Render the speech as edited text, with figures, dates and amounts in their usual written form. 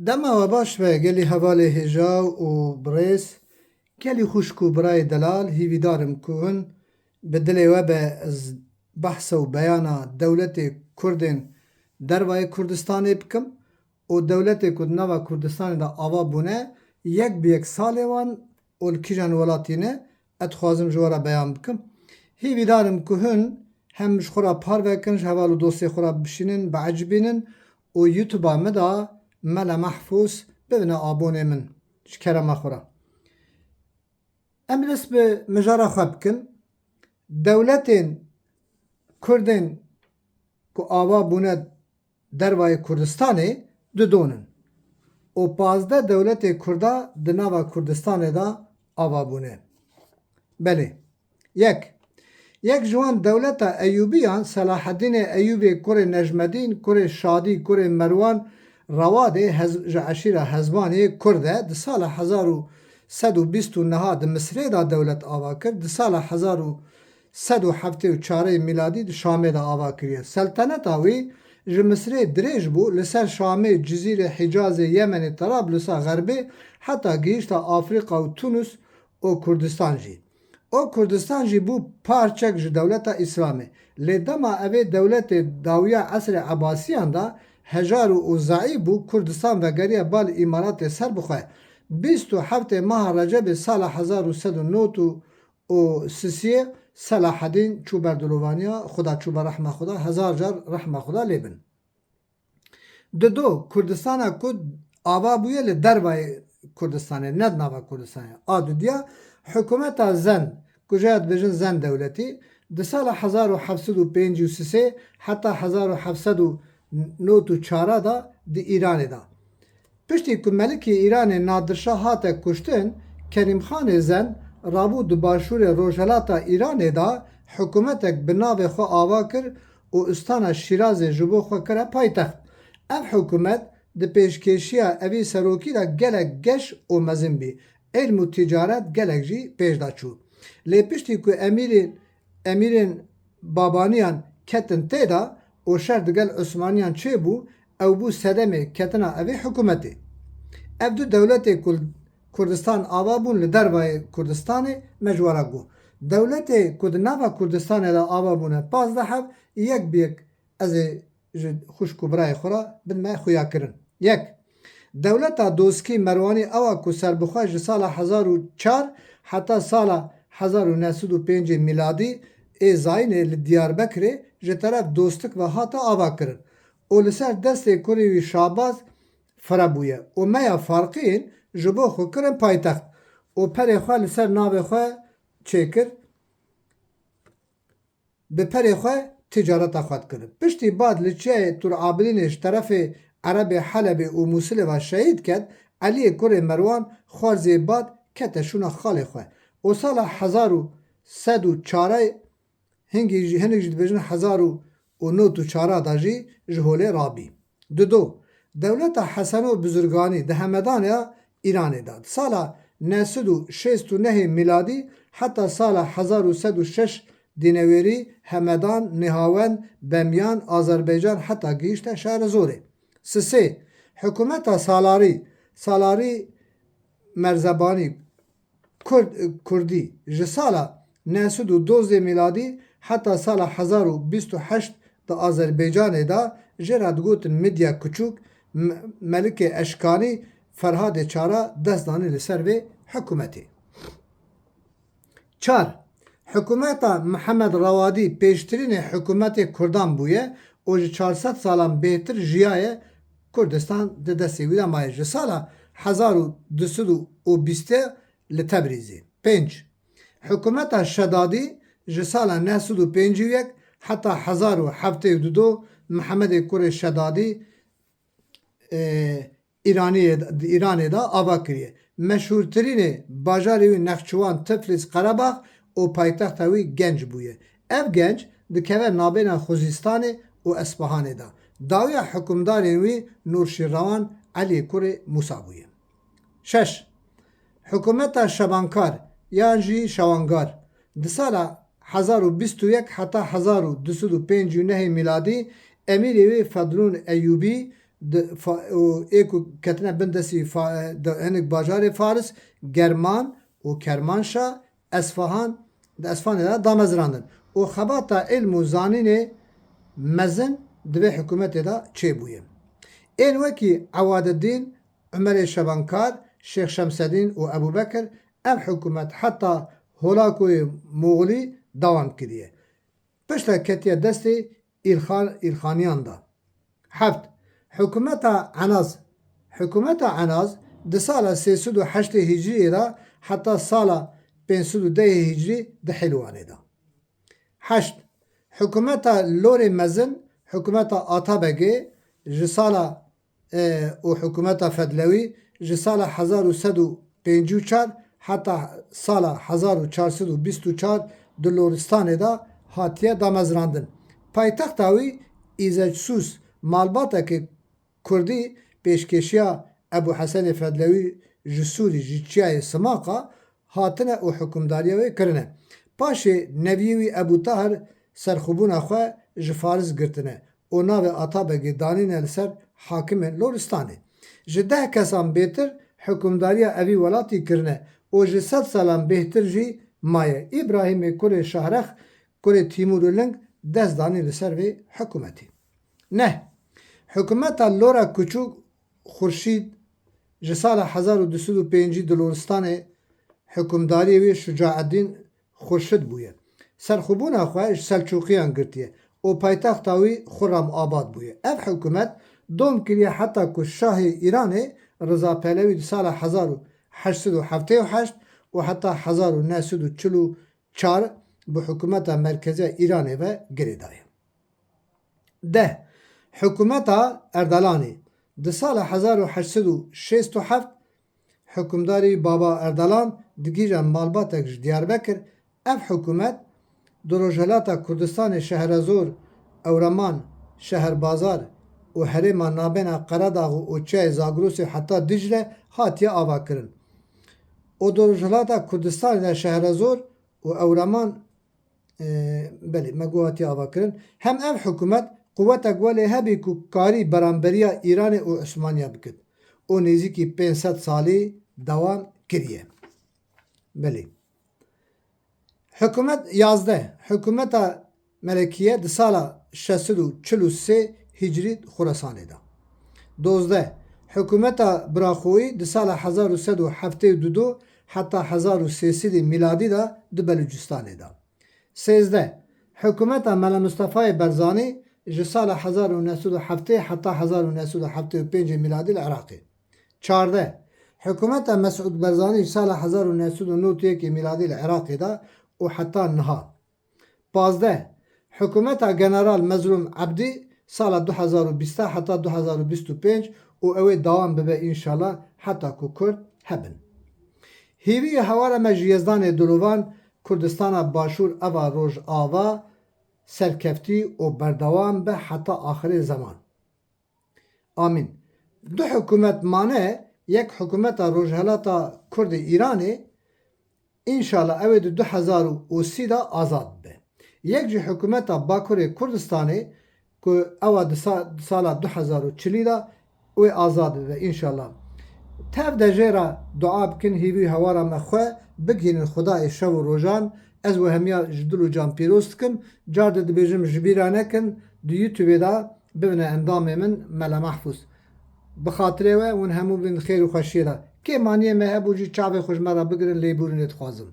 Dema we baş ve gelî hevalê hêja û birêz, gelî xuşk û birayê delal hîvîdarim ku hûn bi dilê we be ez behsa û beyana dewletê Kurdên dervayê Kurdistanê bikim û dewletê ku di nava Kurdistanê de ava bûne yek bi yek salê wan û li kîjan welatî ne et dixwazim ji we re beyan bikim. Hîvîdarim ku hûn hem ji xwe re parvekin ji heval û dosyê xwe re bişînin, biecibînin û YouTube'a me da mele mehfûz bibine abonê min ji kerema xwe re. Em dest bi mijara xwe bikin. Dewletên Kurdên ku ava bûne dervayê Kurdistanê didonin û pazdeh dewletê Kurda di nava Kurdistanê de ava bûne. Belê. Yek ji wan dewleta Eyyûbiyan Selahedînê Eyyûbê kurê Necmedîn, kurê Şadî, kurê Merwan Rewadê ji eşîra Hezbaniyê Kurd e di sala 1129 di Misrê da dewlet ava kir, di sala 1174 miladî di Şamê de ava kiriye. Selteneta wî ji Misrê dirêj bû li ser Şamê, Cizîrê, Hicazê, Yemenê, Trablusa, Xerbê heta gihîşta Afrika û Tunus û Kurdistan jî. O Kurdistan jî bû parçek ji dewleta İslamê. Lê dema evê dewletê dawiya esrê Ebasiyan da hejar û zaî bû Kurdistan vegeriya bal îmaratê ser bixwe. 27 meha Recebê sala 1193 Selahedîn çû ber dilovaniya Xuda çû ber rehma Xuda hezar car rehma Xuda lêbin. Di do Kurdistana ku ava bûye li dervayê Kurdistanê ne di nava Kurdistanê. A dudiya hikûmeta Zen ku jaya dibêjin Zen dewletî di sala 1753 heta 1794 da di Îranê da. Piştî ku Melikê Îranê Nadirşah hate kuştin, Kerîmxanê Zen rabû di başûrê Rojhilata Îranê da hikûmetek bi navê xwe ava kir û istana Şîrazê ji bo xwe kire paytext. Ev hikûmet di pêşkêşiya evî serokî de gelek geş û mezin bî. Elm û ticaret gelek jî pêş da çû. Lê piştî ku emirên Babaniyan ketin tê da û şer digel Osmaniyan çêbû, ew bû sedemê ketina evê hikûmetê. Ev du dewletê Kurdistan ava bûn li dervayê Kurdistanê me ji were got. Dewletê ku di nava Kurdistanê de ava bûne pazdeh ev yek bi yek ez ê ji xuşk û birayê xwe re bin me xuya kirin. Dewleta Doskî Merwanî ewa ku serbixwe ji sala 1004 heta sala 1905 miladî ê Zayînê li Diyarbekirê ji teref dostik ve hata ava kirin û li ser destê kurê wî Şabaz fire bûye û meya farqiyên ji bo xwe kirin paytext û perê xwe li ser navê xwe çêkir, bi perê xwe ticareta xwe dikirin. Piştî bad li çiyayê Turabîlînê ji terefê Erebê Helebê û Musilê ve şehîd ket, Eliyê kurê Merwan xwarzê bad kete şûna xalê xwe û sala 1104 hinek jî dibêjin 1094 da jî ji holê rabî. Dido dewleta Hesenû Bizirganî di Hemedanê Îranê da sala 969 miladî heta sala 1106 dînewêrî Hemedan, Nihavend, Bemyan, Azerbaycan heta gihîşte şehra Zorê. Hikûmeta Salarî Merzebanî Kurdî ji sala 912 miladî heta sala 1028 di Azerbaycanê da jê re digotin Midya Kuçûk, Melikê Eşkanî Ferhadê Çara dest danî li ser vê hikûmetê. Hikûmeta Mihemed Rewadî pêştirînê hikûmetê Kurdan bûye û ji 400 salan bêhtir jiyaye Kurdistan di destê wî de maye ji sala 1220 li Tebrizê. Hikûmeta Şedadî ji sala 951 heta 1772 Mihemedê kurê Şedadî Îranê da ava kiriye. Meşhûrtirînê bajarê wî Nexçîwan, Tiflis, Qerebağ û paytexta wî Genc bûye. Ev Genc dikeve navbêna Xuzistanê û Espahanê da. Dawiya hikûmdarên wî Nûrşîrrewan Eliyê kurê Musa bûye. Hikûmeta Şebankar yan jî Şewangar di sala 1021 heta 1259 miladî emirê wê Fedlûn Eyyûbî ایکو کتنه بندسی هنگ باجار فارس گرمان و کرمانشاه اصفهان اصفهان دا دامزراندن و خباتا علم و زانین مزن دوی حکومت دا چه بویم این وکی عواد الدین عمر شبانکار شیخ شمسدین و ابو بکر ام حکومت حتی هولاکوی مغلی دوام کردیه پشتا کتیه دستی ایلخانیان دا هفت حکومت عناز ده سال 308 هجری دا حتی سال 510 هجری ده حلوانه دا 8 حکومت لور مزن حکومت آتابگی جسالا و حکومت فدلوی جسالا 1154 حتی سال 1424 دلورستان دا هاتیه دامزراندن پایتخت اوی ایزجسوس مالباتا که کردی پیشکشیا ابو حسن فدلوی جسوری جیچیای سماقا هاتنه و حکمداریوی کرنه پاشه نویوی ابو طاهر سرخوبون خواه جفارز گرتنه و ناو آتابگی دانین لسر حاکم لورستانه جده کسان بهتر حکمداری اوی ولاتی کرنه و جسد سالان بهتر جی مایه ابراهیم کل شهرخ کل تیمور لنگ دست دانی لسر وی حکومتی نه حکومت لورا کچوک خورشید جسال 1205 دلورستان حکمداری وی شجاع الدین خورشید بویه سرخوبون خواهش سلچوقیان گرتیه و پایتخت اوی خرم آباد بویه اف حکومت دوم کریه حتی که شاه ایران رضا پهلوی سال 1878 و حتی 1944 به حکومت مرکزی ایران و گریدایه ده حکومت اردلانی ده سال 1867 حکمداری بابا اردلان دگیرن مالباتک دیاربکر اف حکومت دروجهلاتا کردستان شهرزور اورمان شهربازار و حرم نابینا قرداغ و چای زاگروس حتی دجله هاتیه آوا کرن و دروجهلاتا کردستان شهرزور و اورمان بله مگو هاتیه آوا کرن هم اف حکومت قوتک ولی هبی که کاری برانبریا ایران و عثمانیا بکد و نزدیکی 500 سالی دوام کریه بله حکومت 11 حکومت ملکیه ده سال 643 هجری خراسانه دا 12 حکومت براخوی ده سال 1172 حتی 1300 میلادی دا ده بلوچستانه دا 13 حکومت ملا مصطفی برزانی جسال 1907 حتی 1975 میلادی العراقی 14 حکومت مسعود برزانی سال 1991 میلادی العراقی دا و حتی نها 15 حکومت جنرال مظلوم عبدی سال 2020 حتی 2025 و اوی دوام ببه انشالله حتی که کرد هبن هیوی هوار مجیزدان دلوان کردستان باشور اوا روژ آوا سرکفتی و بردوام به حتی آخر زمان آمین دو حکومت مانه یک حکومت روژهلاتا کرد ایرانی انشالله اوید 2030 دا آزاد به یک جی حکومت باکور کردستانی که اوید سال 2040 دا او آزاد به انشالله تف دجیرا دعا بکن هیوی هوارا مخواه بگین خدای شو و روژان از و همیا جدلو جان پیروست کم جارد دبیجم جبیرانه کن دو یوتیوب دا ببینه اندام من ملا محفوظ بخاطره و اون همو بین خیر و خوشی را که مانیه مهبو جی چاوه خوشمرا بگرن لیبورنت خوازم